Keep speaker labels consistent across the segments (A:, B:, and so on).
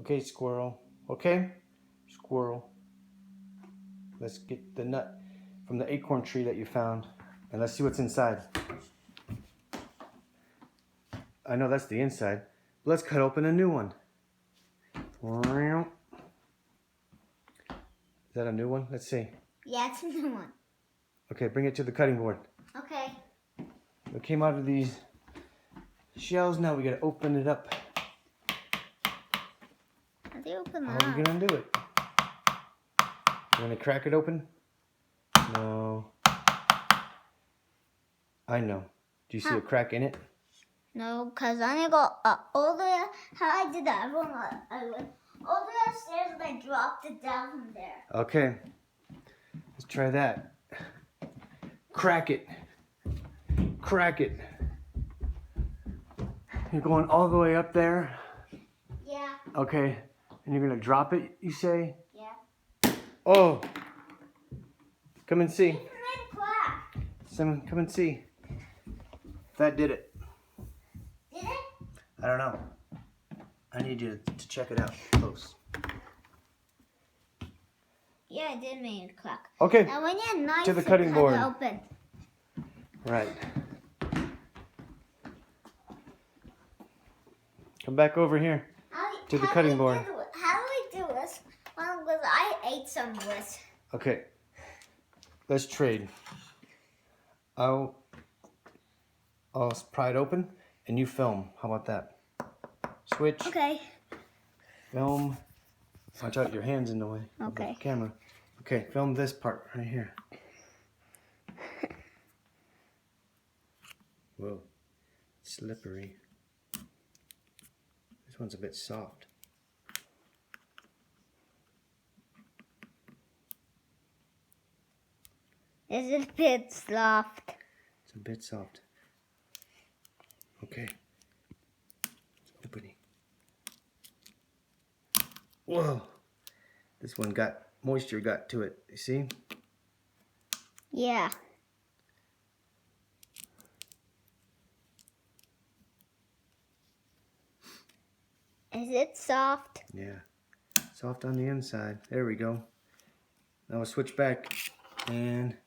A: Okay, squirrel. Okay, squirrel. Let's get the nut from the acorn tree that you found, and let's see what's inside. I know that's the inside. Let's cut open a new one. Is that a new one? Let's see.
B: Yeah, it's a new one.
A: Okay, bring it to the cutting board.
B: Okay.
A: It came out of these shells. Now we gotta open it up.
B: How do you open
A: How
B: that?
A: are we gonna do it? You wanna crack it open? No. I know. Do you see a crack in it?
B: No, because I need to go all the way. How I did that, I went all the way upstairs and I dropped it down from there.
A: Okay. Let's try that. Crack it. Crack it. You're going all the way up there?
B: Yeah.
A: Okay. And you're gonna drop it, you say?
B: Yeah.
A: Oh! Come and see.
B: It made a crack.
A: Someone, come and see. That did it.
B: Did it?
A: I don't know. I need you to check it out close.
B: Yeah, it did make a crack.
A: Okay.
B: Now we need a knife
A: To the cutting board.
B: cut it open.
A: Right. Come back over here to the cutting board.
B: How do we do this? Because I ate some of this.
A: Okay. Let's trade. I'll pry it open and you film. How about that? Switch.
B: Okay.
A: Film. Watch out, your hand's in the way of
B: Okay.
A: the camera. Okay, film this part right here. Whoa. Slippery. This one's a bit soft.
B: This is a bit soft.
A: It's a bit soft. Okay. It's opening. Whoa. This one got moisture got to it. You see?
B: Yeah. Is it soft?
A: Yeah. Soft on the inside. There we go. Now we'll switch back and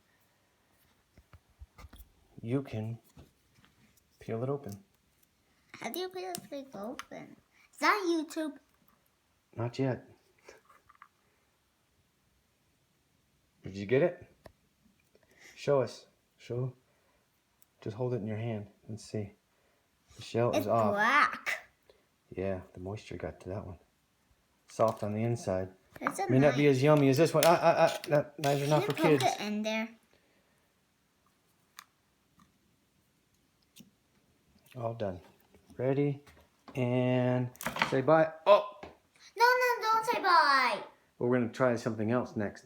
A: you can peel it open.
B: How do you peel this thing open? Is that YouTube?
A: Not yet. Did you get it? Show us. Show. Just hold it in your hand and see. The shell is off.
B: It's black.
A: Yeah, the moisture got to that one. Soft on the inside.
B: It's a
A: May not be as yummy as this one. Knives are not for kids.
B: Poke it in there.
A: All done. Ready? And say bye. Oh!
B: No, don't say bye.
A: Well, we're going to try something else next.